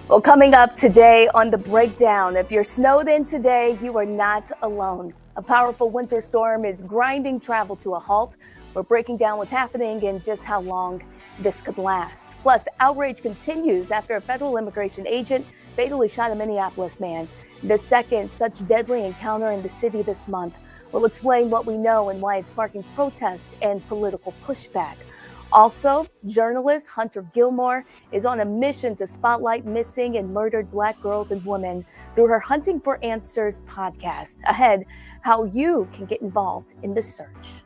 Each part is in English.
Well, coming up today on The Breakdown, if you're snowed in today, you are not alone. A powerful winter storm is grinding travel to a halt. We're breaking down what's happening and just how long this could last. Plus, outrage continues after a federal immigration agent fatally shot a Minneapolis man. The second such deadly encounter in the city this month. We'll explain what we know and why it's sparking protests and political pushback. Also, journalist Hunter Gilmore is on a mission to spotlight missing and murdered Black girls and women through her Hunting for Answers podcast. Ahead, how you can get involved in the search.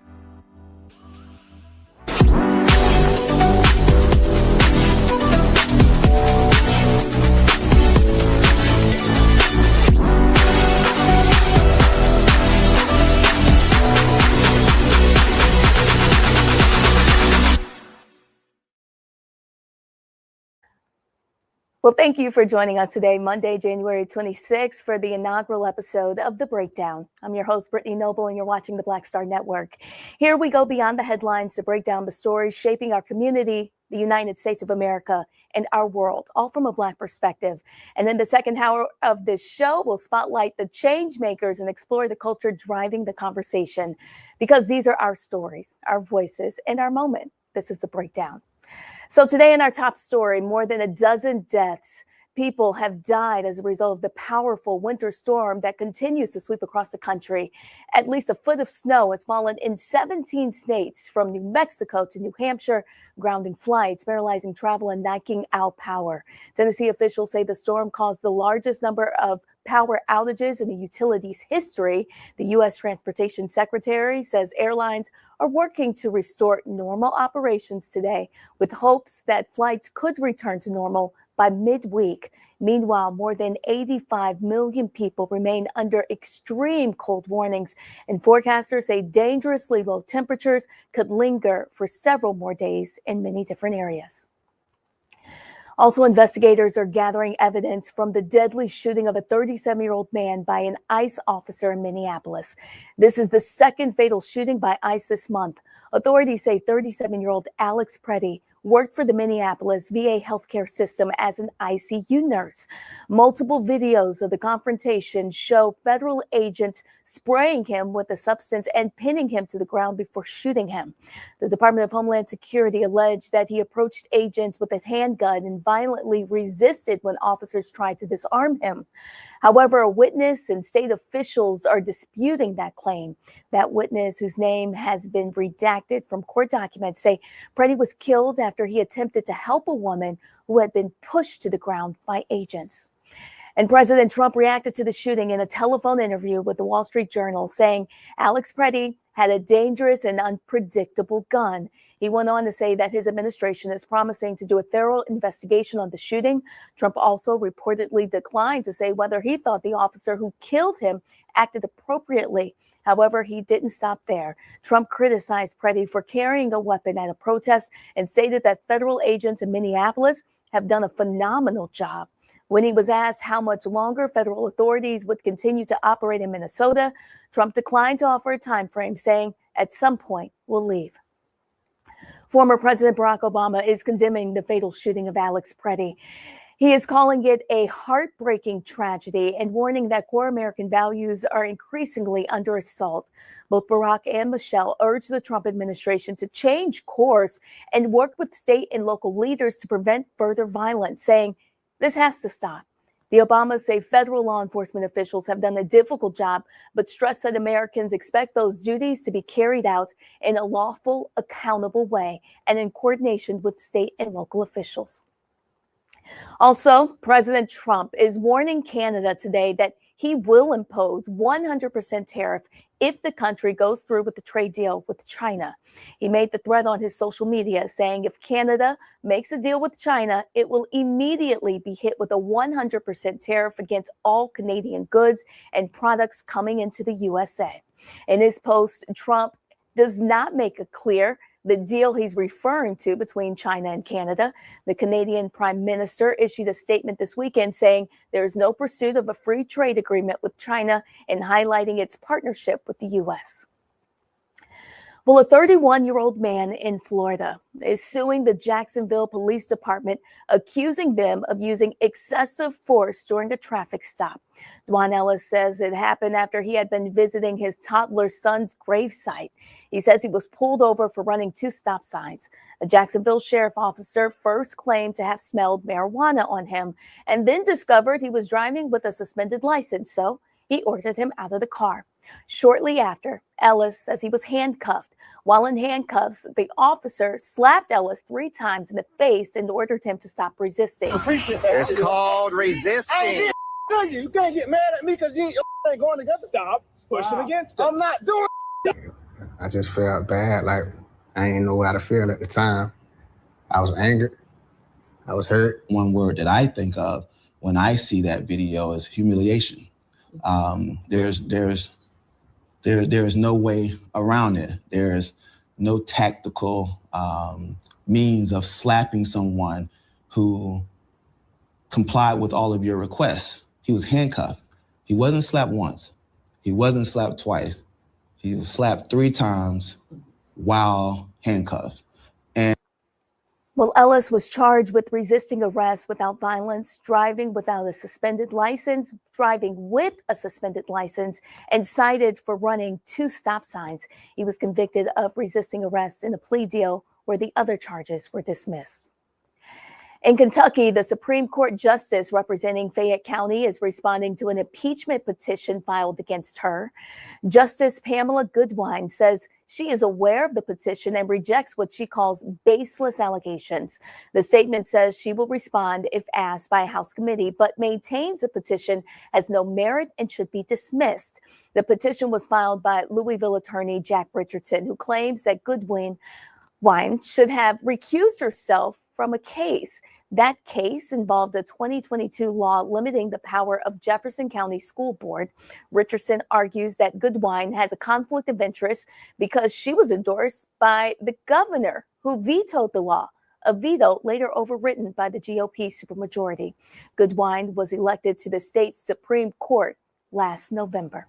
Well, thank you for joining us today, Monday, January 26th, for the inaugural episode of The Breakdown. I'm your host, Brittany Noble, and you're watching the Black Star Network. Here we go beyond the headlines to break down the stories shaping our community, the United States of America, and our world, all from a Black perspective. And in the second hour of this show, we'll spotlight the change makers and explore the culture driving the conversation, because these are our stories, our voices, and our moment. This is The Breakdown. So today in our top story, more than a dozen deaths. People have died as a result of the powerful winter storm that continues to sweep across the country. At least a foot of snow has fallen in 17 states, from New Mexico to New Hampshire, grounding flights, paralyzing travel, and knocking out power. Tennessee officials say the storm caused the largest number of power outages in the utility's history. The U.S. Transportation Secretary says airlines are working to restore normal operations today, with hopes that flights could return to normal by midweek. Meanwhile, more than 85 million people remain under extreme cold warnings, and forecasters say dangerously low temperatures could linger for several more days in many different areas. Also, investigators are gathering evidence from the deadly shooting of a 37-year-old man by an ICE officer in Minneapolis. This is the second fatal shooting by ICE this month. Authorities say 37-year-old Alex Preddy worked for the Minneapolis VA healthcare system as an ICU nurse. Multiple videos of the confrontation show federal agents spraying him with a substance and pinning him to the ground before shooting him. The Department of Homeland Security alleged that he approached agents with a handgun and violently resisted when officers tried to disarm him. However, a witness and state officials are disputing that claim. That witness, whose name has been redacted from court documents, say Preddy was killed after he attempted to help a woman who had been pushed to the ground by agents. And President Trump reacted to the shooting in a telephone interview with the Wall Street Journal, saying Alex Preddy had a dangerous and unpredictable gun. He went on to say that his administration is promising to do a thorough investigation on the shooting. Trump also reportedly declined to say whether he thought the officer who killed him acted appropriately. However, he didn't stop there. Trump criticized Preddy for carrying a weapon at a protest and stated that federal agents in Minneapolis have done a phenomenal job. When he was asked how much longer federal authorities would continue to operate in Minnesota, Trump declined to offer a time frame, saying, "At some point, we'll leave." Former President Barack Obama is condemning the fatal shooting of Alex Preddy. He is calling it a heartbreaking tragedy and warning that core American values are increasingly under assault. Both Barack and Michelle urged the Trump administration to change course and work with state and local leaders to prevent further violence, saying this has to stop. The Obamas say federal law enforcement officials have done a difficult job, but stress that Americans expect those duties to be carried out in a lawful, accountable way and in coordination with state and local officials. Also, President Trump is warning Canada today that he will impose 100% tariff if the country goes through with the trade deal with China. He made the threat on his social media, saying if Canada makes a deal with China, it will immediately be hit with a 100% tariff against all Canadian goods and products coming into the USA. In his post, Trump does not make it clear the deal he's referring to between China and Canada. The Canadian Prime Minister issued a statement this weekend saying there is no pursuit of a free trade agreement with China and highlighting its partnership with the U.S. Well, a 31-year-old man in Florida is suing the Jacksonville Police Department, accusing them of using excessive force during a traffic stop. Dwan Ellis says it happened after he had been visiting his toddler son's gravesite. He says he was pulled over for running 2 stop signs. A Jacksonville sheriff officer first claimed to have smelled marijuana on him and then discovered he was driving with a suspended license, so he ordered him out of the car. Shortly after, Ellis says he was handcuffed. While in handcuffs, the officer slapped Ellis 3 times in the face and ordered him to stop resisting. It's called resisting. You can't get mad at me because you ain't going together. Stop pushing against it. I'm not doing it. I just felt bad, like I didn't know how to feel at the time. I was angered. I was hurt. One word that I think of when I see that video is humiliation. There's no way around it. There's no tactical means of slapping someone who complied with all of your requests. He was handcuffed. He wasn't slapped once. He wasn't slapped twice. He was slapped 3 times while handcuffed. Well, Ellis was charged with resisting arrest without violence, driving without a suspended license, driving with a suspended license, and cited for running 2 stop signs. He was convicted of resisting arrest in a plea deal where the other charges were dismissed. In Kentucky, the Supreme Court justice representing Fayette County is responding to an impeachment petition filed against her. Justice Pamela Goodwine says she is aware of the petition and rejects what she calls baseless allegations. The statement says she will respond if asked by a House committee, but maintains the petition has no merit and should be dismissed. The petition was filed by Louisville attorney Jack Richardson, who claims that Goodwine should have recused herself from a case. That case involved a 2022 law limiting the power of Jefferson County School Board. Richardson argues that Goodwine has a conflict of interest because she was endorsed by the governor who vetoed the law, a veto later overridden by the GOP supermajority. Goodwine was elected to the state's Supreme Court last November.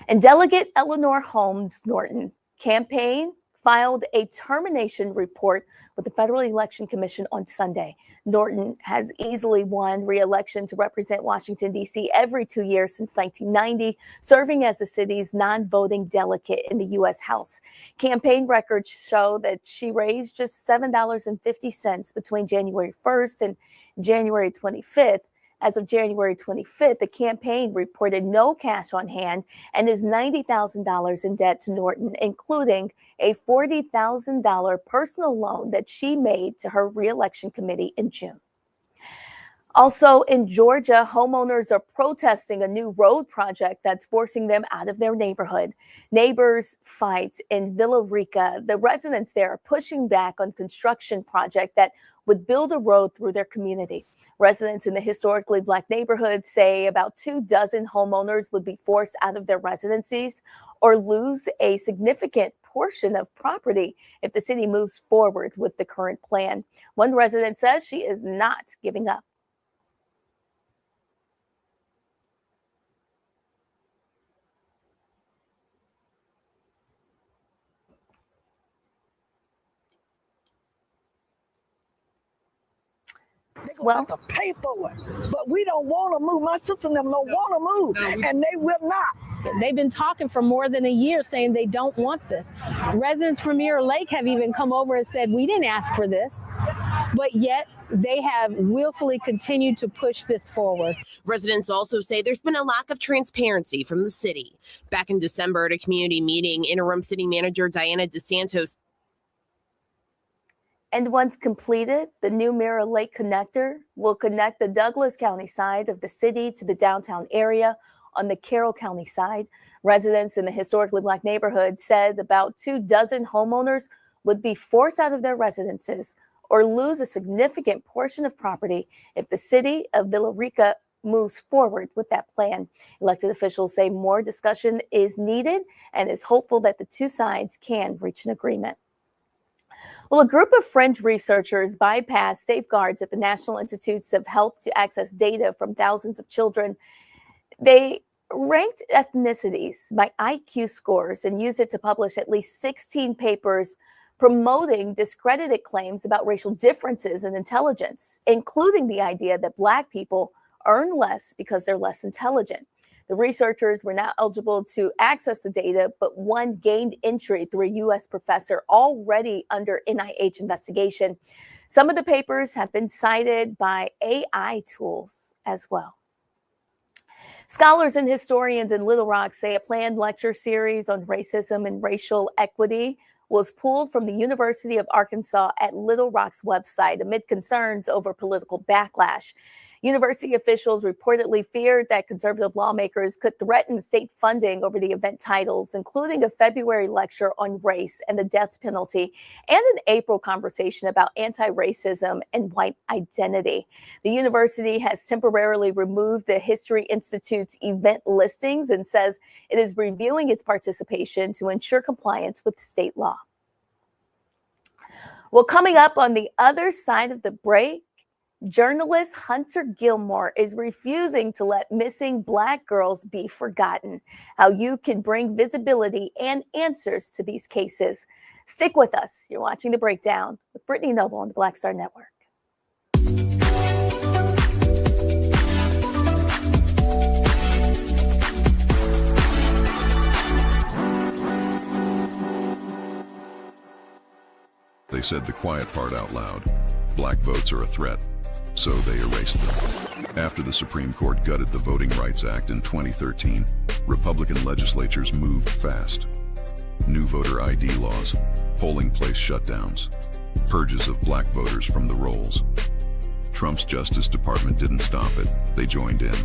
And Delegate Eleanor Holmes Norton campaign filed a termination report with the Federal Election Commission on Sunday. Norton has easily won re-election to represent Washington, D.C. every 2 years since 1990, serving as the city's non-voting delegate in the U.S. House. Campaign records show that she raised just $7.50 between January 1st and January 25th. As of January 25th, the campaign reported no cash on hand and is $90,000 in debt to Norton, including a $40,000 personal loan that she made to her re-election committee in June. Also in Georgia, homeowners are protesting a new road project that's forcing them out of their neighborhood. Neighbors fight in Villa Rica. The residents there are pushing back on construction project that would build a road through their community. Residents in the historically Black neighborhood say about 24 homeowners would be forced out of their residencies or lose a significant portion of property if the city moves forward with the current plan. One resident says she is not giving up. Well, to pay for it, but we don't want to move. My sister and them don't want to move, and they will not. They've been talking for more than a year saying they don't want this. Residents from Mirror Lake have even come over and said, we didn't ask for this, but yet they have willfully continued to push this forward. Residents also say there's been a lack of transparency from the city. Back in December at a community meeting, interim city manager Diana DeSantos. And once completed, the new Mirror Lake connector will connect the Douglas County side of the city to the downtown area on the Carroll County side. Residents in the historically Black neighborhood said about 24 homeowners would be forced out of their residences or lose a significant portion of property if the city of Villa Rica moves forward with that plan. Elected officials say more discussion is needed and is hopeful that the two sides can reach an agreement. Well, a group of French researchers bypassed safeguards at the National Institutes of Health to access data from thousands of children. They ranked ethnicities by IQ scores and used it to publish at least 16 papers promoting discredited claims about racial differences in intelligence, including the idea that Black people earn less because they're less intelligent. The researchers were not eligible to access the data, but one gained entry through a U.S. professor already under NIH investigation. Some of the papers have been cited by AI tools as well. Scholars and historians in Little Rock say a planned lecture series on racism and racial equity was pulled from the University of Arkansas at Little Rock's website amid concerns over political backlash. University officials reportedly feared that conservative lawmakers could threaten state funding over the event titles, including a February lecture on race and the death penalty, and an April conversation about anti-racism and white identity. The university has temporarily removed the History Institute's event listings and says it is reviewing its participation to ensure compliance with state law. Well, coming up on the other side of the break, journalist Hunter Gilmore is refusing to let missing Black girls be forgotten. How you can bring visibility and answers to these cases. Stick with us. You're watching The Breakdown with Brittany Noble on the Black Star Network. They said the quiet part out loud. Black votes are a threat. So they erased them. After the Supreme Court gutted the Voting Rights Act in 2013, Republican legislatures moved fast. New voter ID laws, polling place shutdowns, purges of Black voters from the rolls. Trump's Justice Department didn't stop it, they joined in.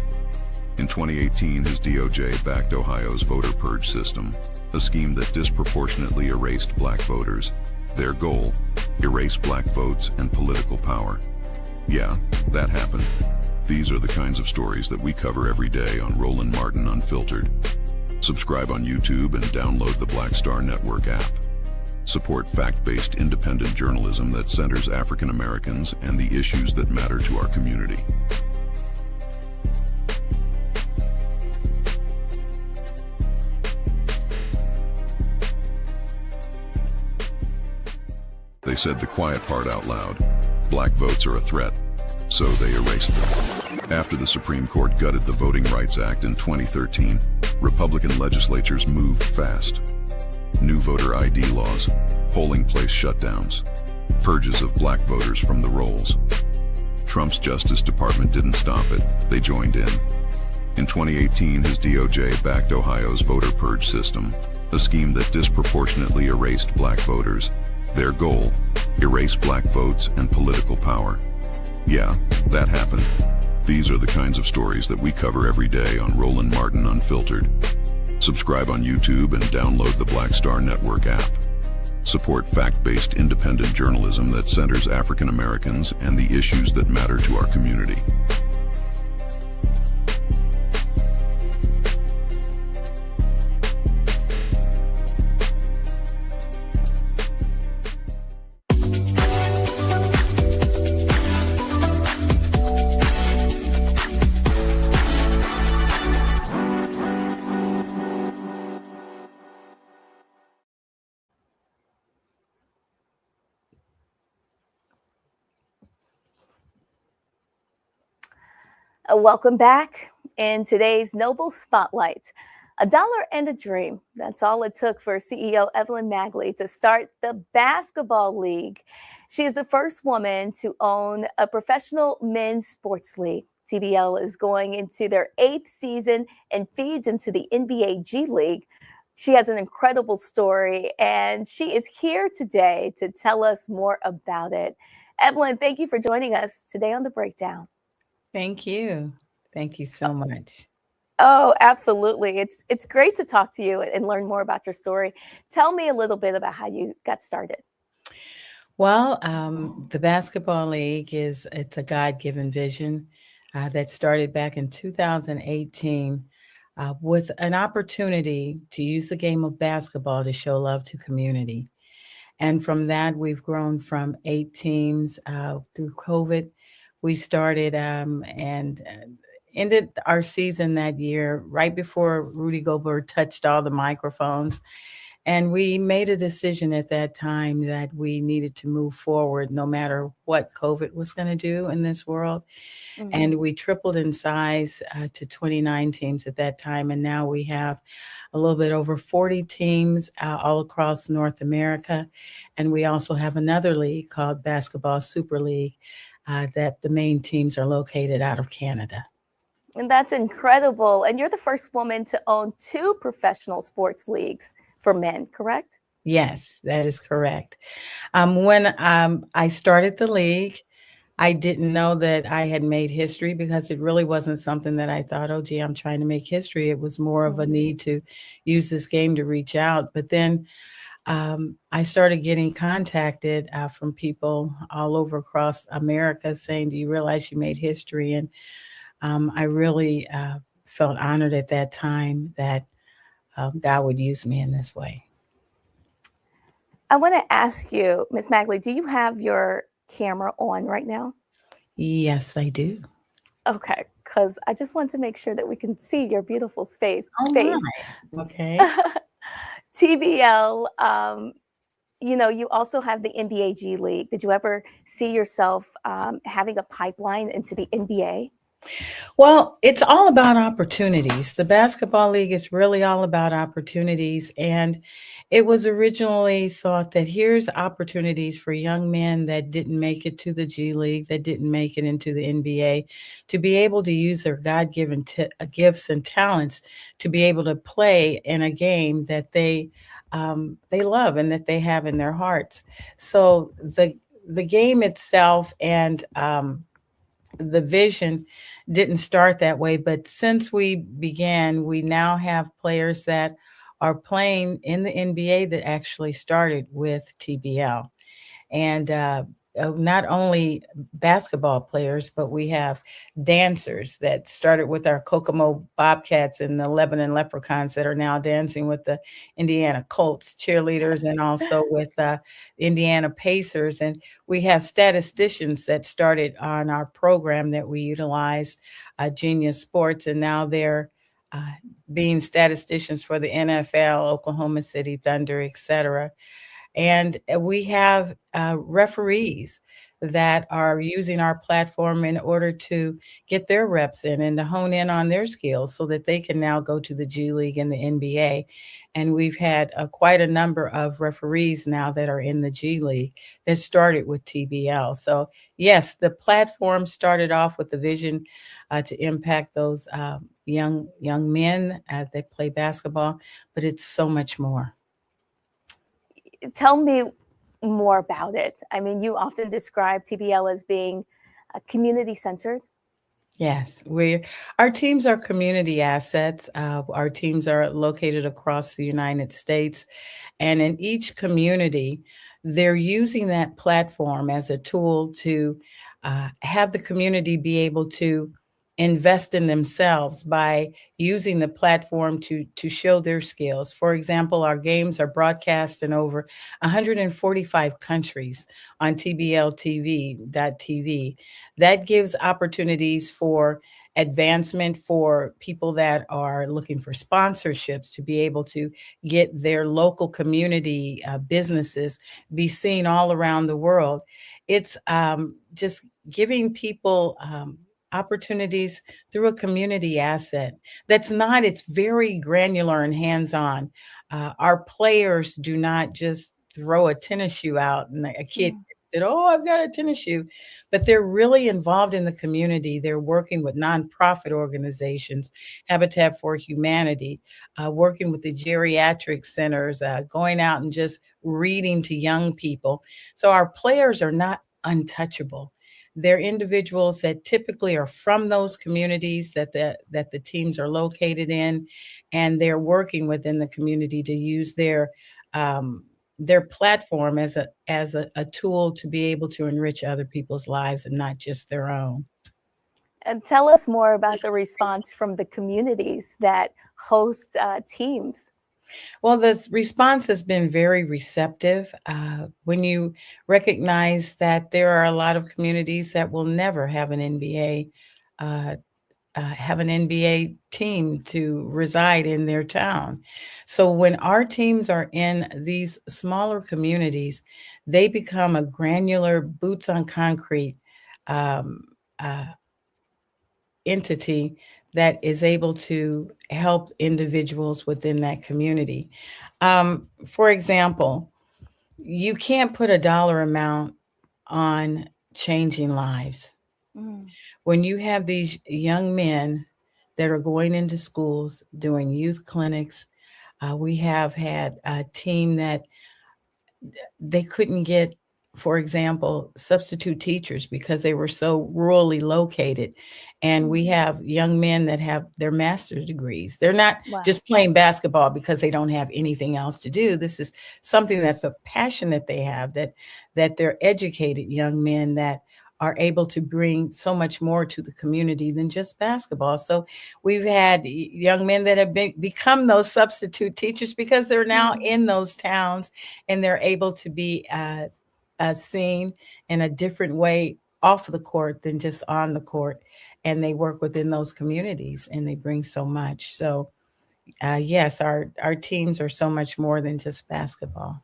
In 2018, his DOJ backed Ohio's voter purge system, a scheme that disproportionately erased Black voters. Their goal, erase Black votes and political power. Yeah, that happened. These are the kinds of stories that we cover every day on Roland Martin Unfiltered. Subscribe on YouTube and download the Black Star Network app. Support fact-based independent journalism that centers African Americans and the issues that matter to our community. They said the quiet part out loud. Black votes are a threat, so they erased them. After the Supreme Court gutted the Voting Rights Act in 2013, Republican legislatures moved fast. New voter ID laws, polling place shutdowns, purges of Black voters from the rolls. Trump's Justice Department didn't stop it, they joined in. In 2018, his DOJ backed Ohio's voter purge system, a scheme that disproportionately erased Black voters. Their goal, erase Black votes and political power. Yeah, that happened. These are the kinds of stories that we cover every day on Roland Martin Unfiltered. Subscribe on YouTube and download the Black Star Network app. Support fact-based independent journalism that centers African Americans and the issues that matter to our community. Welcome back. In today's Noble Spotlight, $1 and a dream. That's all it took for CEO Evelyn Magley to start the basketball league. She is the first woman to own a professional men's sports league. TBL is going into their 8th season and feeds into the NBA G League. She has an incredible story, and she is here today to tell us more about it. Evelyn, thank you for joining us today on The Breakdown. Thank you. Thank you so much. Oh, absolutely. It's great to talk to you and learn more about your story. Tell me a little bit about how you got started. Well, the Basketball League it's a God-given vision that started back in 2018 with an opportunity to use the game of basketball to show love to community. And from that, we've grown from 8 teams through COVID. We started and ended our season that year right before Rudy Gobert touched all the microphones. And we made a decision at that time that we needed to move forward no matter what COVID was going to do in this world. And we tripled in size to 29 teams at that time. And now we have a little bit over 40 teams all across North America. And we also have another league called Basketball Super League that the main teams are located out of Canada. And that's incredible. And you're the first woman to own 2 professional sports leagues for men, correct? Yes, that is correct. When I started the league, I didn't know that I had made history because it really wasn't something that I thought, oh, gee, I'm trying to make history. It was more of a need to use this game to reach out. But then I started getting contacted from people all over across America saying, do you realize you made history? And I really felt honored at that time that God would use me in this way. I want to ask you, Ms. Magley, do you have your camera on right now? Yes, I do. Okay, because I just want to make sure that we can see your beautiful face. Okay. TBL, you also have the NBA G League. Did you ever see yourself having a pipeline into the NBA? Well, it's all about opportunities. The basketball league is really all about opportunities. And it was originally thought that here's opportunities for young men that didn't make it to the G League, that didn't make it into the NBA, to be able to use their God-given gifts and talents to be able to play in a game that they love and that they have in their hearts. So the game itself and the vision didn't start that way, but since we began, we now have players that are playing in the NBA that actually started with TBL. And not only basketball players, but we have dancers that started with our Kokomo Bobcats and the Lebanon Leprechauns that are now dancing with the Indiana Colts cheerleaders and also with Indiana Pacers. And we have statisticians that started on our program that we utilized, Genius Sports, and now they're being statisticians for the NFL, Oklahoma City Thunder, et cetera. And we have referees that are using our platform in order to get their reps in and to hone in on their skills so that they can now go to the G League and the NBA. And we've had quite a number of referees now that are in the G League that started with TBL. So yes, the platform started off with the vision to impact those young men that play basketball, but it's so much more. Tell me more about it. I mean, you often describe TBL as being community-centered. Yes, our teams are community assets. Our teams are located across the United States, and in each community, they're using that platform as a tool to have the community be able to invest in themselves by using the platform to show their skills. For example, our games are broadcast in over 145 countries on TBLTV.tv. That gives opportunities for advancement for people that are looking for sponsorships to be able to get their local community businesses be seen all around the world. It's just giving people opportunities through a community asset. It's very granular and hands-on. Our players do not just throw a tennis shoe out and a kid said, oh, I've got a tennis shoe, but they're really involved in the community. They're working with nonprofit organizations, Habitat for Humanity, working with the geriatric centers, going out and just reading to young people. So our players are not untouchable. They're individuals that typically are from those communities that the teams are located in, and they're working within the community to use their platform as a tool to be able to enrich other people's lives and not just their own. And tell us more about the response from the communities that host teams. Well, the response has been very receptive. When you recognize that there are a lot of communities that will never uh, have an NBA team to reside in their town. So when our teams are in these smaller communities, they become a granular, boots on concrete um, uh, entity that is able to help individuals within that community. For example, you can't put a dollar amount on changing lives. Mm. When you have these young men that are going into schools, doing youth clinics, we have had a team that they couldn't get, for example, substitute teachers because they were so rurally located. And we have young men that have their master's degrees. They're not Wow. just playing basketball because they don't have anything else to do. This is something that's a passion that they have, that they're educated young men that are able to bring so much more to the community than just basketball. So we've had young men that have become those substitute teachers because they're now in those towns and they're able to be seen in a different way off the court than just on the court. And they work within those communities and they bring so much. So, yes, our teams are so much more than just basketball.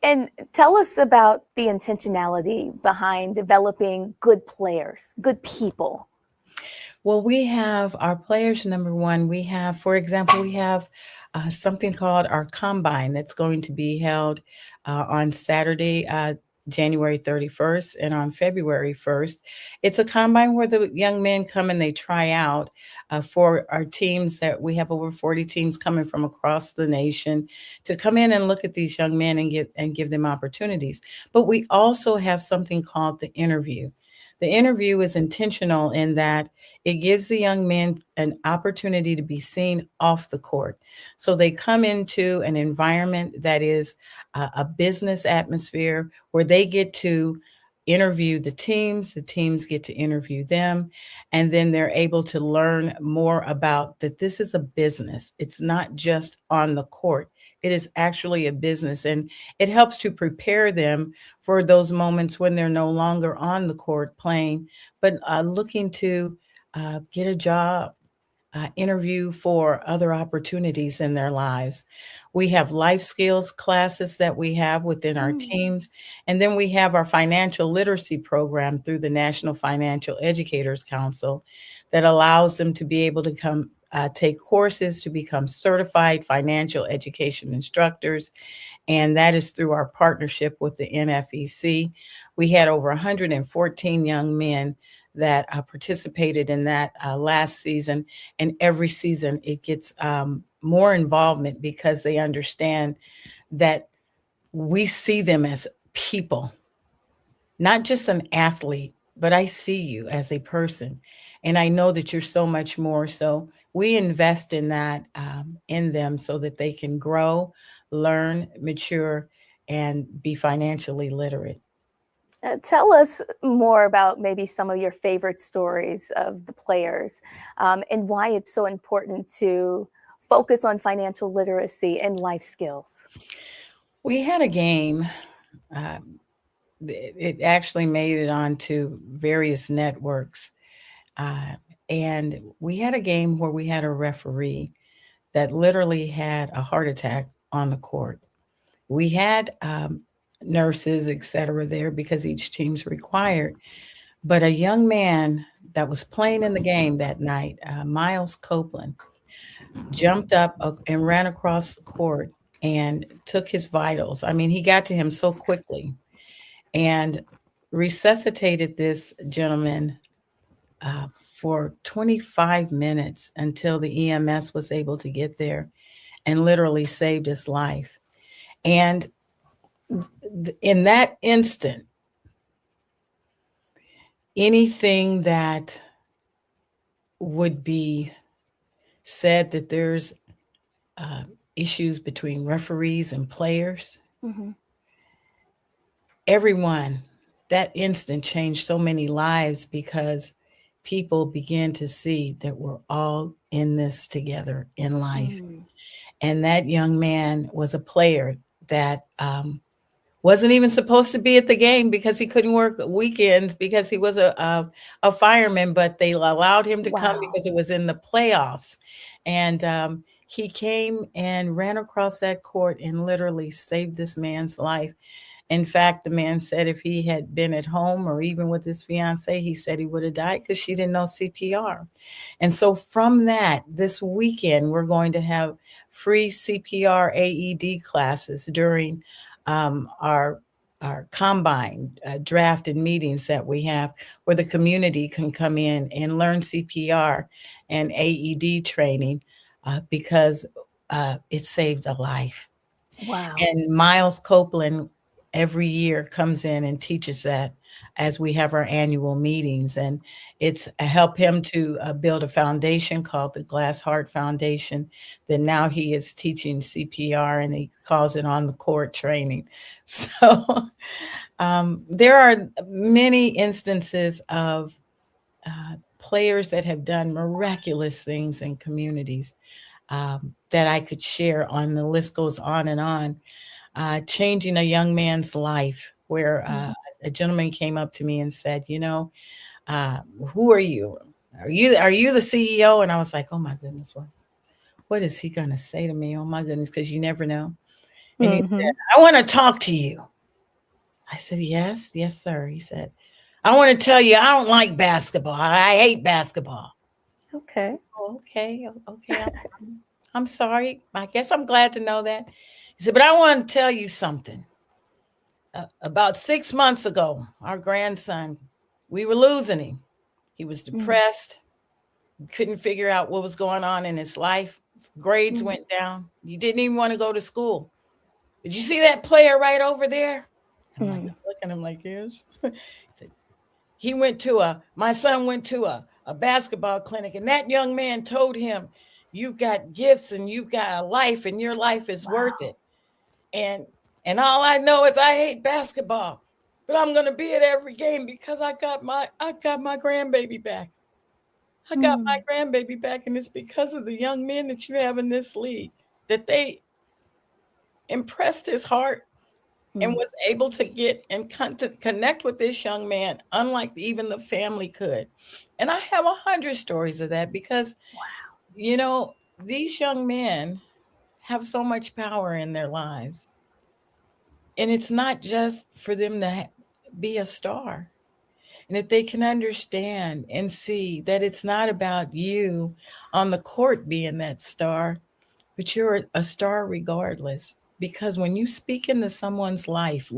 And tell us about the intentionality behind developing good players, good people. Well, we have our players, number one, we have, for example, we have something called our combine that's going to be held on Saturday, January 31st, and on February 1st. It's a combine where the young men come and they try out for our teams that we have over 40 teams coming from across the nation to come in and look at these young men and give them opportunities. But we also have something called the interview. The interview is intentional in that it gives the young men an opportunity to be seen off the court. So they come into an environment that is a business atmosphere where they get to interview the teams get to interview them, and then they're able to learn more about that this is a business. It's not just on the court. It is actually a business, and it helps to prepare them for those moments when they're no longer on the court playing, but looking to get a job, interview for other opportunities in their lives. We have life skills classes that we have within our teams. And then we have our financial literacy program through the National Financial Educators Council that allows them to be able to come take courses to become certified financial education instructors. And that is through our partnership with the NFEC. We had over 114 young men that participated in that last season. And every season it gets more involvement because they understand that we see them as people, not just an athlete, but I see you as a person. And I know that you're so much more. So we invest in that in them so that they can grow, learn, mature, and be financially literate. Tell us more about maybe some of your favorite stories of the players and why it's so important to focus on financial literacy and life skills. We had a game. Uh, it actually made it onto various networks. And we had a game where we had a referee that literally had a heart attack on the court. We had nurses, et cetera, there because each team's required. But a young man that was playing in the game that night, Miles Copeland, jumped up and ran across the court and took his vitals. I mean, he got to him so quickly and resuscitated this gentleman for 25 minutes until the EMS was able to get there and literally saved his life. And in that instant, anything that would be said that there's issues between referees and players, everyone, that instant changed so many lives because people began to see that we're all in this together in life. And that young man was a player that wasn't even supposed to be at the game because he couldn't work weekends because he was a fireman, but they allowed him to come because it was in the playoffs. And he came and ran across that court and literally saved this man's life. In fact, the man said if he had been at home or even with his fiance, he said he would have died because she didn't know CPR. And so from that, this weekend, we're going to have free CPR AED classes during our combine draft and meetings that we have, where the community can come in and learn CPR and AED training because it saved a life. Wow. And Miles Copeland every year comes in and teaches that as we have our annual meetings. And it's help him to build a foundation called the Glass Heart Foundation. That now he is teaching CPR and he calls it on the court training. So there are many instances of players that have done miraculous things in communities that I could share on. The list goes on and on. Changing a young man's life, where a gentleman came up to me and said, you know, who are you? Are you the CEO? And I was like, oh my goodness, what is he going to say to me? Oh my goodness, because you never know. And he said, I want to talk to you. I said, yes, sir. He said, I want to tell you, I don't like basketball. I hate basketball. Okay. Okay. I'm sorry. I guess I'm glad to know that. He said, but I want to tell you something. About 6 months ago, our grandson, we were losing him. He was depressed. Couldn't figure out what was going on in his life. His grades went down. He didn't even want to go to school. Did you see that player right over there? I'm like, looking at him like, yes. He said, my son went to a basketball clinic, and that young man told him, you've got gifts and you've got a life and your life is worth it. And all I know is I hate basketball, but I'm going to be at every game because I got my grandbaby back. I got my grandbaby back. And it's because of the young men that you have in this league that they impressed his heart and was able to get and connect with this young man, unlike even the family could. And I have 100 stories of that because, you know, these young men have so much power in their lives. And it's not just for them to be a star. And if they can understand and see that it's not about you on the court being that star, but you're a star regardless. Because when you speak into someone's life,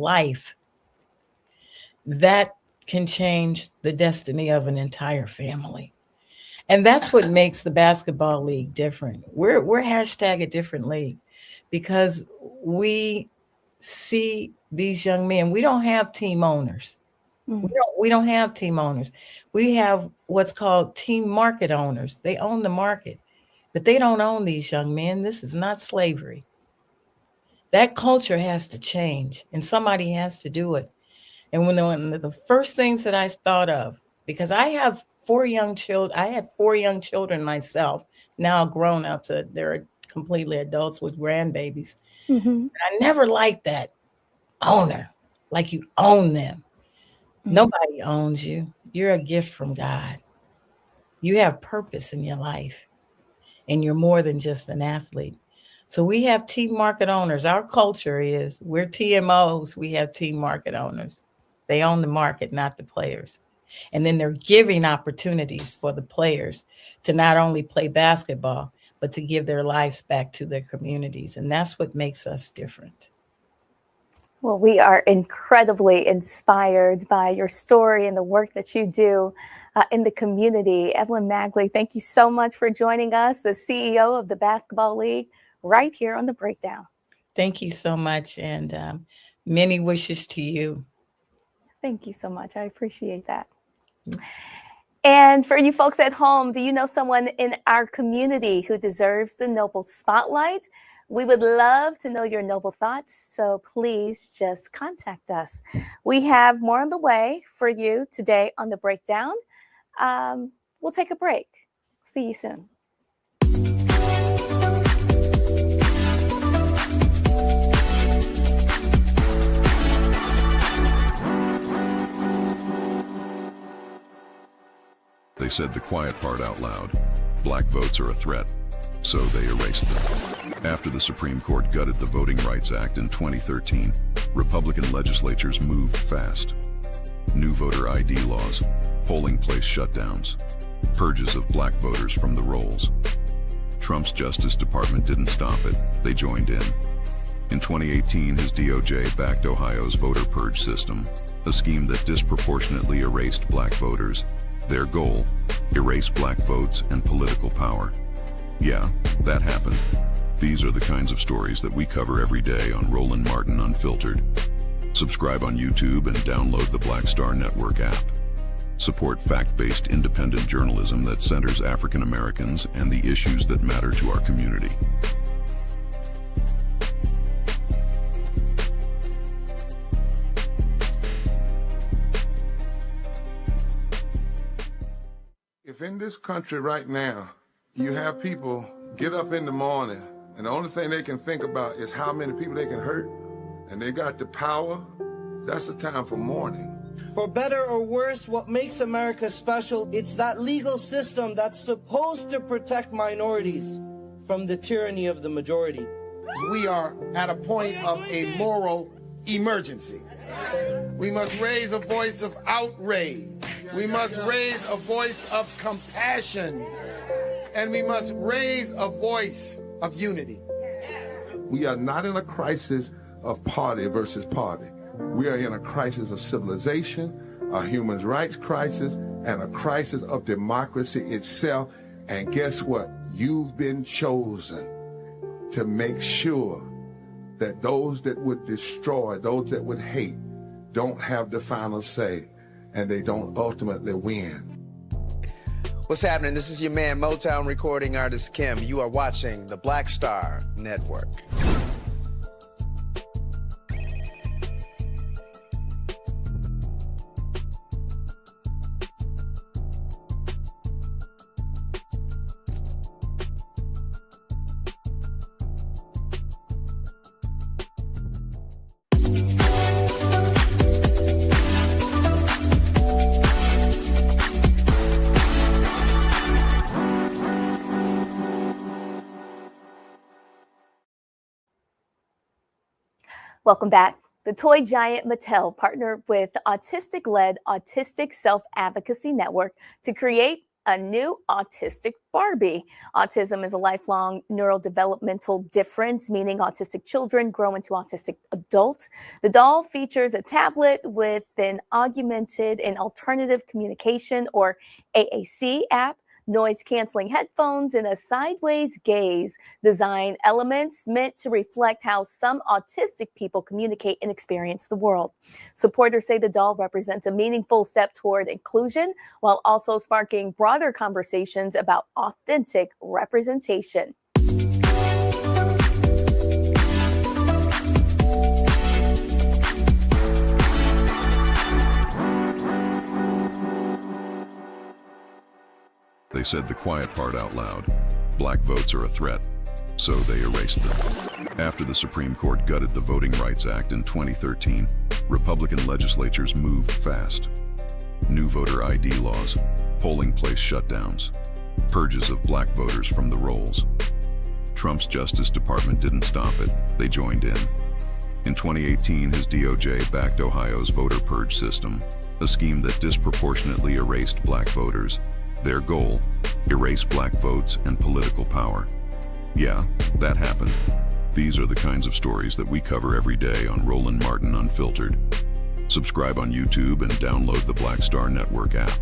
that can change the destiny of an entire family. And that's what makes the basketball league different. We're hashtag a different league because we see these young men. We don't have team owners. We don't have team owners. We have what's called team market owners. They own the market, but they don't own these young men. This is not slavery. That culture has to change, and somebody has to do it. And one of the first things that I thought of, because I have 4 young children, I had 4 young children myself, now grown up to they're completely adults with grandbabies. I never liked that owner, like you own them. Nobody owns you. You're a gift from God. You have purpose in your life, and you're more than just an athlete. So we have team market owners. Our culture is we're TMOs. We have team market owners. They own the market, not the players. And then they're giving opportunities for the players to not only play basketball, but to give their lives back to their communities. And that's what makes us different. Well, we are incredibly inspired by your story and the work that you do in the community. Evelyn Magley, thank you so much for joining us, the CEO of the Basketball League, right here on The Breakdown. Thank you so much, and many wishes to you. Thank you so much. I appreciate that. And for you folks at home, do you know someone in our community who deserves the Noble Spotlight? We would love to know your noble thoughts, so please just contact us. We have more on the way for you today on The Breakdown. We'll take a break. See you soon. said the quiet part out loud. Black votes are a threat, so they erased them. After the Supreme Court gutted the Voting Rights Act in 2013, Republican legislatures moved fast. New voter ID laws, polling place shutdowns, purges of black voters from the rolls. Trump's Justice Department didn't stop it, they joined in. In 2018, his DOJ backed Ohio's voter purge system, a scheme that disproportionately erased black voters. Their goal, erase black votes and political power. Yeah, that happened. These are the kinds of stories that we cover every day on Roland Martin Unfiltered. Subscribe on YouTube and download the Black Star Network app. Support fact-based independent journalism that centers African Americans and the issues that matter to our community. If in this country right now, you have people get up in the morning and the only thing they can think about is how many people they can hurt, and they got the power, that's the time for mourning. For better or worse, what makes America special, it's that legal system that's supposed to protect minorities from the tyranny of the majority. We are at a point of a moral emergency. We must raise a voice of outrage. We must raise a voice of compassion. And we must raise a voice of unity. We are not in a crisis of party versus party. We are in a crisis of civilization, a human rights crisis, and a crisis of democracy itself. And guess what? You've been chosen to make sure that those that would destroy, those that would hate, don't have the final say, and they don't ultimately win. What's happening? This is your man, Motown recording artist Kim. You are watching the Black Star Network. Welcome back. The toy giant Mattel partnered with autistic-led Autistic Self-Advocacy Network to create a new autistic Barbie. Autism is a lifelong neurodevelopmental difference, meaning autistic children grow into autistic adults. The doll features a tablet with an augmented and alternative communication, or AAC app, noise-canceling headphones, and a sideways gaze design elements meant to reflect how some autistic people communicate and experience the world. Supporters say the doll represents a meaningful step toward inclusion, while also sparking broader conversations about authentic representation. They said the quiet part out loud. Black votes are a threat, so they erased them. After the Supreme Court gutted the Voting Rights Act in 2013, Republican legislatures moved fast. New voter ID laws, polling place shutdowns, purges of black voters from the rolls. Trump's Justice Department didn't stop it, they joined in. In 2018, his DOJ backed Ohio's voter purge system, a scheme that disproportionately erased black voters. Their goal, erase black votes and political power. Yeah, that happened. These are the kinds of stories that we cover every day on Roland Martin Unfiltered. Subscribe on YouTube and download the Black Star Network app.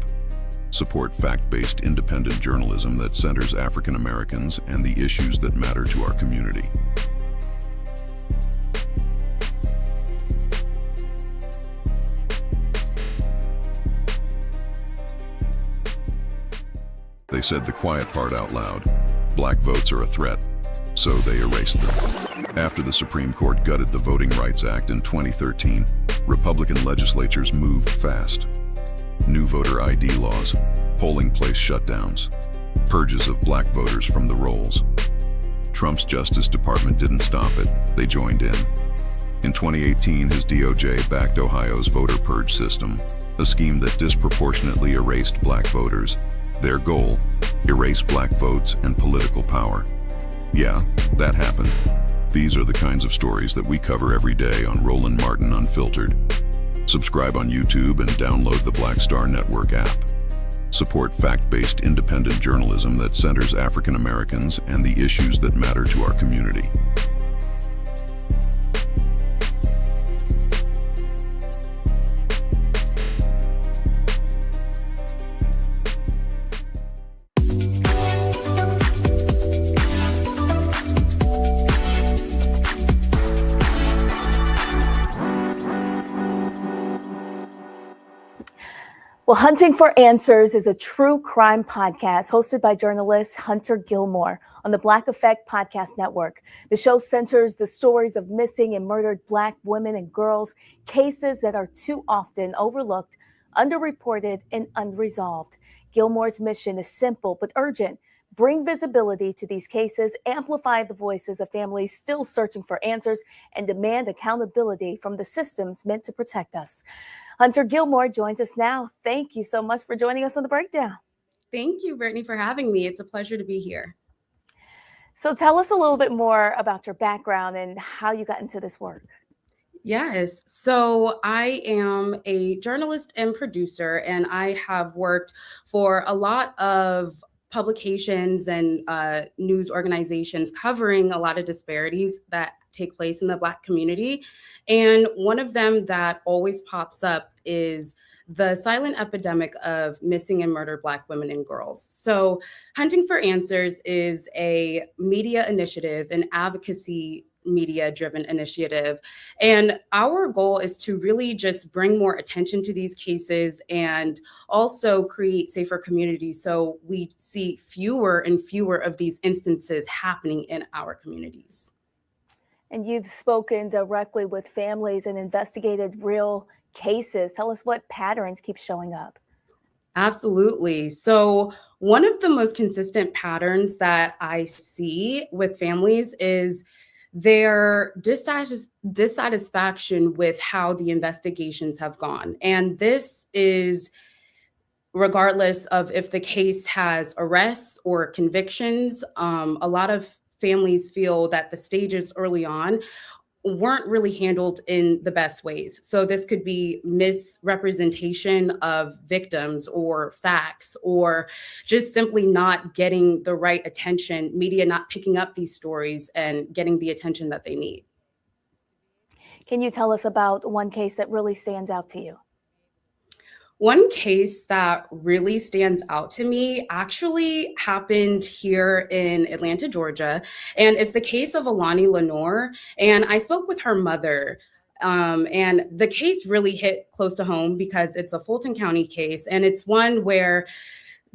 Support fact-based independent journalism that centers African Americans and the issues that matter to our community. They said the quiet part out loud. Black votes are a threat, so they erased them. After the Supreme Court gutted the Voting Rights Act in 2013, Republican legislatures moved fast. New voter ID laws, polling place shutdowns, purges of black voters from the rolls. Trump's Justice Department didn't stop it, they joined in. In 2018, his DOJ backed Ohio's voter purge system, a scheme that disproportionately erased black voters. Their goal, erase black votes and political power. Yeah, that happened. These are the kinds of stories that we cover every day on Roland Martin Unfiltered. Subscribe on YouTube and download the Black Star Network app. Support fact-based independent journalism that centers African Americans and the issues that matter to our community. Well, Hunting for Answers is a true crime podcast hosted by journalist Hunter Gilmore on the Black Effect Podcast Network. The show centers the stories of missing and murdered Black women and girls, cases that are too often overlooked, underreported, and unresolved. Gilmore's mission is simple but urgent. Bring visibility to these cases, amplify the voices of families still searching for answers, and demand accountability from the systems meant to protect us. Hunter Gilmore joins us now. Thank you so much for joining us on The Breakdown. Thank you, Brittany, for having me. It's a pleasure to be here. So tell us a little bit more about your background and how you got into this work. Yes. So I am a journalist and producer, and I have worked for a lot of publications and news organizations covering a lot of disparities that take place in the Black community. And one of them that always pops up is the silent epidemic of missing and murdered Black women and girls. So Hunting for Answers is a media initiative, an advocacy media-driven initiative. And our goal is to really just bring more attention to these cases and also create safer communities so we see fewer and fewer of these instances happening in our communities. And you've spoken directly with families and investigated real cases. Tell us what patterns keep showing up. Absolutely. So one of the most consistent patterns that I see with families is their dissatisfaction with how the investigations have gone. And this is regardless of if the case has arrests or convictions. A lot of families feel that the stages early on weren't really handled in the best ways. So this could be misrepresentation of victims or facts, or just simply not getting the right attention, media not picking up these stories and getting the attention that they need. Can you tell us about one case that really stands out to you? One case that really stands out to me actually happened here in Atlanta, Georgia, and it's the case of Alani Lenore. And I spoke with her mother, and the case really hit close to home because it's a Fulton County case, and it's one where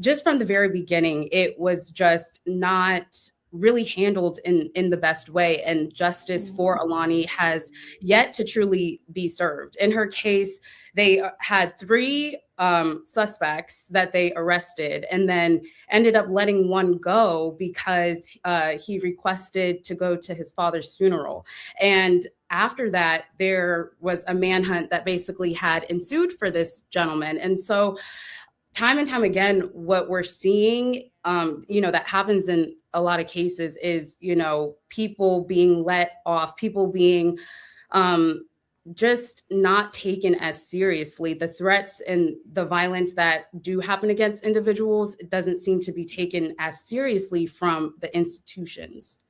just from the very beginning, it was just not really handled in the best way, and justice for Alani has yet to truly be served. In her case, they had 3 suspects that they arrested and then ended up letting one go because he requested to go to his father's funeral. And after that, there was a manhunt that basically had ensued for this gentleman. And so time and time again, what we're seeing, that happens in a lot of cases is, people being let off, people being just not taken as seriously. The threats and the violence that do happen against individuals, it doesn't seem to be taken as seriously from the institutions.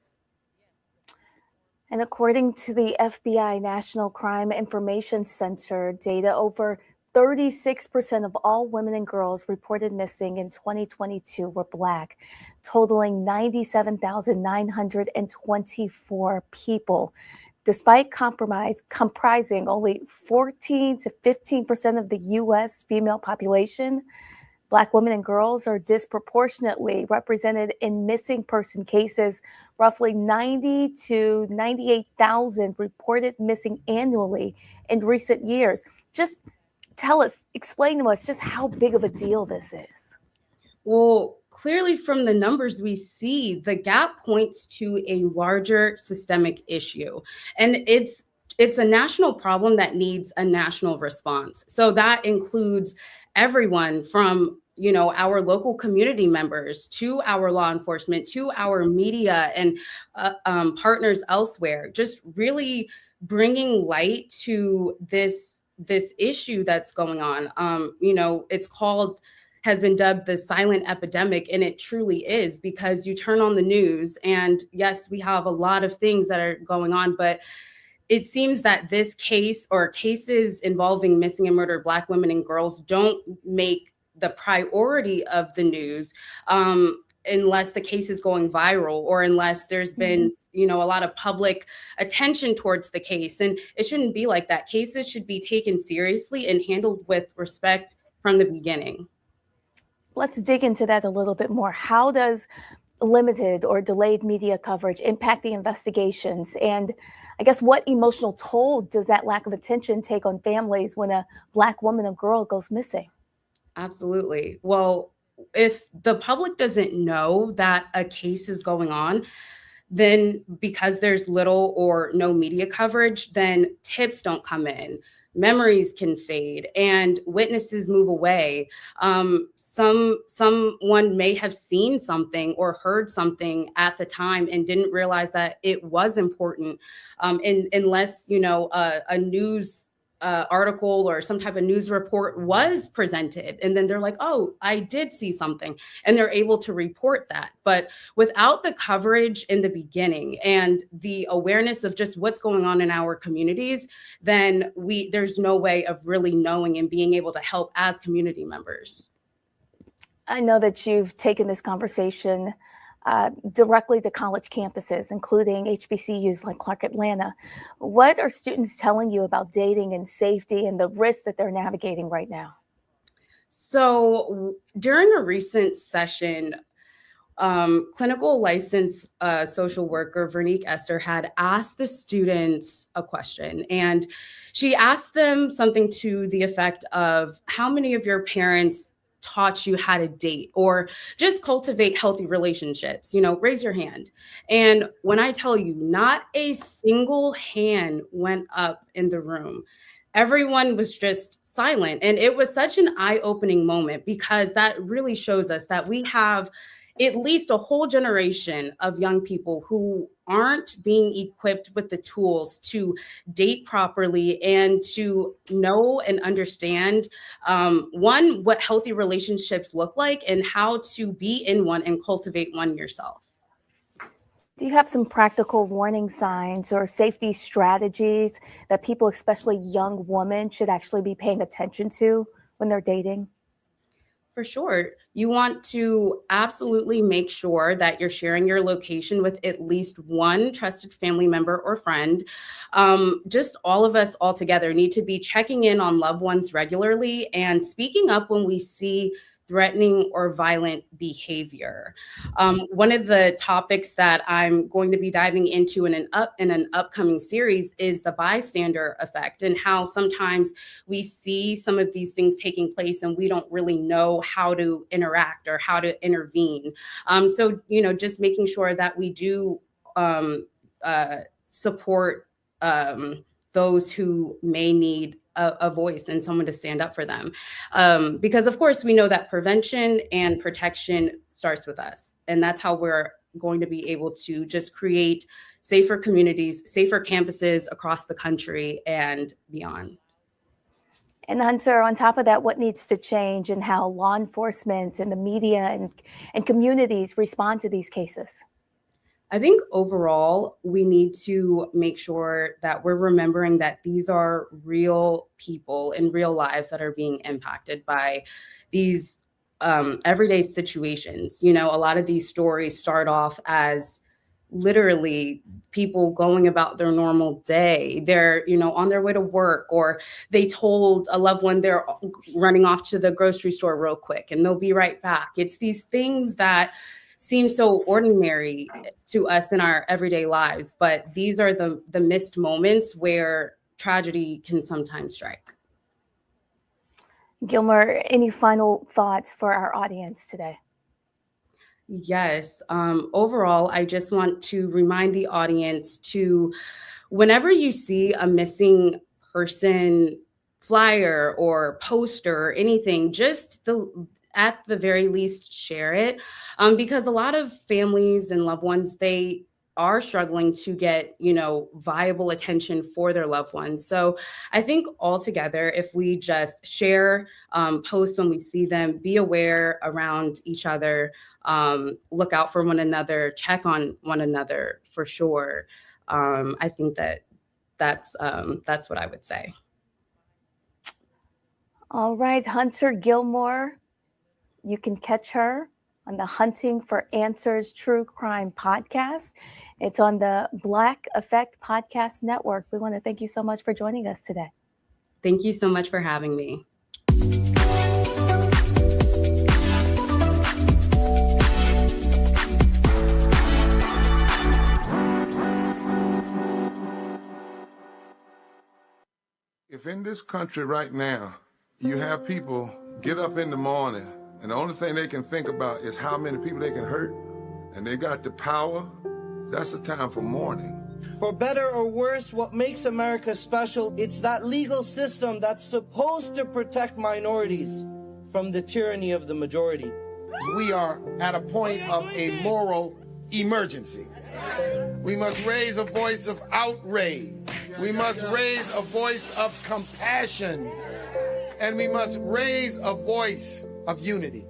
And according to the FBI National Crime Information Center data, over 36% of all women and girls reported missing in 2022 were Black, totaling 97,924 people. Despite comprising only 14 to 15% of the U.S. female population, Black women and girls are disproportionately represented in missing person cases. Roughly 90 to 98,000 reported missing annually in recent years. Just explain to us just how big of a deal this is. Well, clearly from the numbers we see, the gap points to a larger systemic issue. And it's a national problem that needs a national response. So that includes everyone from our local community members, to our law enforcement, to our media and partners elsewhere, just really bringing light to this issue that's going on. It's has been dubbed the silent epidemic, and it truly is, because you turn on the news and yes, we have a lot of things that are going on, but it seems that this case or cases involving missing and murdered Black women and girls don't make the priority of the news unless the case is going viral or unless there's been, a lot of public attention towards the case. And it shouldn't be like that. Cases should be taken seriously and handled with respect from the beginning. Let's dig into that a little bit more. How does limited or delayed media coverage impact the investigations? And I guess what emotional toll does that lack of attention take on families when a Black woman or girl goes missing? Absolutely. Well, if the public doesn't know that a case is going on, then because there's little or no media coverage, then tips don't come in. Memories can fade and witnesses move away. Someone may have seen something or heard something at the time and didn't realize that it was important, unless a news article or some type of news report was presented, and then they're like, oh, I did see something, and they're able to report that. But without the coverage in the beginning and the awareness of just what's going on in our communities, then there's no way of really knowing and being able to help as community members. I know that you've taken this conversation directly to college campuses, including HBCUs like Clark Atlanta. What are students telling you about dating and safety and the risks that they're navigating right now? So during a recent session, clinical licensed social worker Veronique Esther had asked the students a question, and she asked them something to the effect of, how many of your parents taught you how to date or just cultivate healthy relationships? Raise your hand. And when I tell you, not a single hand went up in the room. Everyone was just silent. And it was such an eye-opening moment, because that really shows us that we have at least a whole generation of young people who aren't being equipped with the tools to date properly and to know and understand, what healthy relationships look like and how to be in one and cultivate one yourself. Do you have some practical warning signs or safety strategies that people, especially young women, should actually be paying attention to when they're dating? For sure. You want to absolutely make sure that you're sharing your location with at least one trusted family member or friend. Just all of us all together need to be checking in on loved ones regularly and speaking up when we see threatening or violent behavior. One of the topics that I'm going to be diving into in an upcoming series is the bystander effect, and how sometimes we see some of these things taking place and we don't really know how to interact or how to intervene. So just making sure that we do support those who may need a voice and someone to stand up for them. Because of course we know that prevention and protection starts with us. And that's how we're going to be able to just create safer communities, safer campuses across the country and beyond. And Hunter, on top of that, what needs to change in how law enforcement and the media and communities respond to these cases? I think overall, we need to make sure that we're remembering that these are real people in real lives that are being impacted by these everyday situations. A lot of these stories start off as literally people going about their normal day. They're, on their way to work, or they told a loved one they're running off to the grocery store real quick and they'll be right back. It's these things that seem so ordinary to us in our everyday lives, but these are the missed moments where tragedy can sometimes strike. Gilmore, any final thoughts for our audience today? Yes. Overall, I just want to remind the audience to, whenever you see a missing person flyer or poster or anything, just at the very least share it, because a lot of families and loved ones, they are struggling to get, viable attention for their loved ones. So I think altogether, if we just share posts when we see them, be aware around each other, look out for one another, check on one another for sure. I think that's what I would say. All right, Hunter Gilmore, you can catch her on the Hunting for Answers True Crime podcast. It's on the Black Effect Podcast Network. We want to thank you so much for joining us today. Thank you so much for having me. If in this country right now, you have people get up in the morning and the only thing they can think about is how many people they can hurt, and they got the power, that's the time for mourning. For better or worse, what makes America special, it's that legal system that's supposed to protect minorities from the tyranny of the majority. We are at a point of a moral emergency. We must raise a voice of outrage. We must raise a voice of compassion. And we must raise a voice of unity.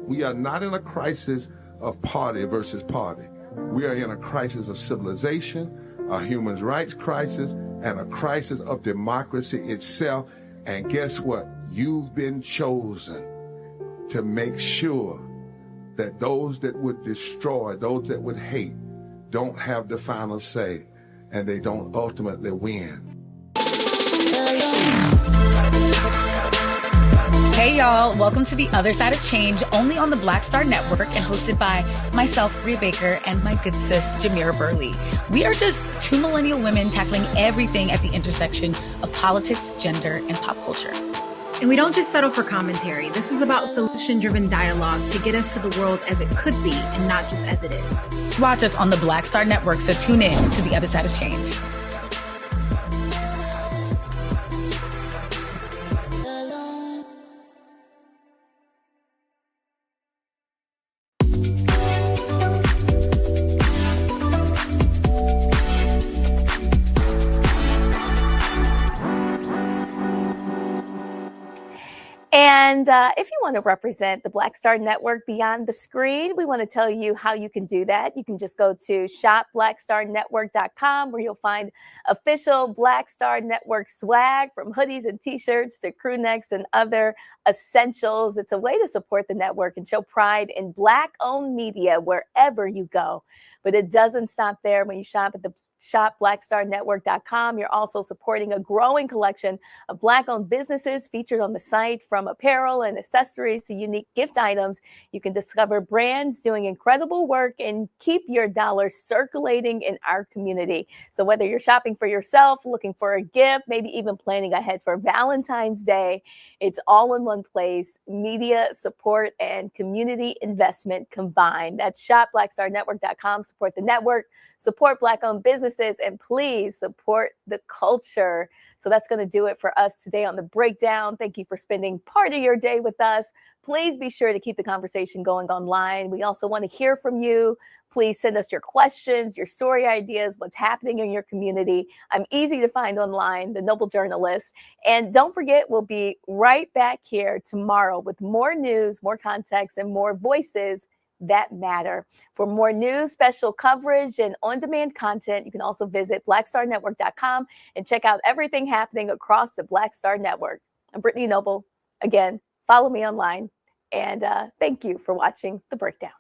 We are not in a crisis of party versus party. We are in a crisis of civilization, a human rights crisis, and a crisis of democracy itself. And guess what? You've been chosen to make sure that those that would destroy, those that would hate, don't have the final say, and they don't ultimately win. Hey y'all, welcome to The Other Side of Change, only on the Black Star Network and hosted by myself, Bria Baker, and my good sis, Jamira Burley. We are just two millennial women tackling everything at the intersection of politics, gender, and pop culture. And we don't just settle for commentary. This is about solution-driven dialogue to get us to the world as it could be and not just as it is. Watch us on the Black Star Network, so tune in to The Other Side of Change. And if you want to represent the Black Star Network beyond the screen, we want to tell you how you can do that. You can just go to shopblackstarnetwork.com, where you'll find official Black Star Network swag, from hoodies and t-shirts to crew necks and other essentials. It's a way to support the network and show pride in Black-owned media wherever you go. But it doesn't stop there. When you shop at the shopblackstarnetwork.com, you're also supporting a growing collection of Black-owned businesses featured on the site. From apparel and accessories to unique gift items, you can discover brands doing incredible work and keep your dollars circulating in our community. So whether you're shopping for yourself, looking for a gift, maybe even planning ahead for Valentine's Day, it's all in one place. Media support and community investment combined. That's shopblackstarnetwork.com. Support the network, support Black-owned businesses, and please support the culture. So that's going to do it for us today on The Breakdown. Thank you for spending part of your day with us. Please be sure to keep the conversation going online. We also want to hear from you. Please send us your questions, your story ideas, what's happening in your community. I'm easy to find online, The Noble Journalist. And don't forget, we'll be right back here tomorrow with more news, more context, and more voices that matter. For more news, special coverage, and on-demand content, you can also visit blackstarnetwork.com and check out everything happening across the Black Star Network. I'm Brittany Noble. Again, follow me online. And thank you for watching The Breakdown.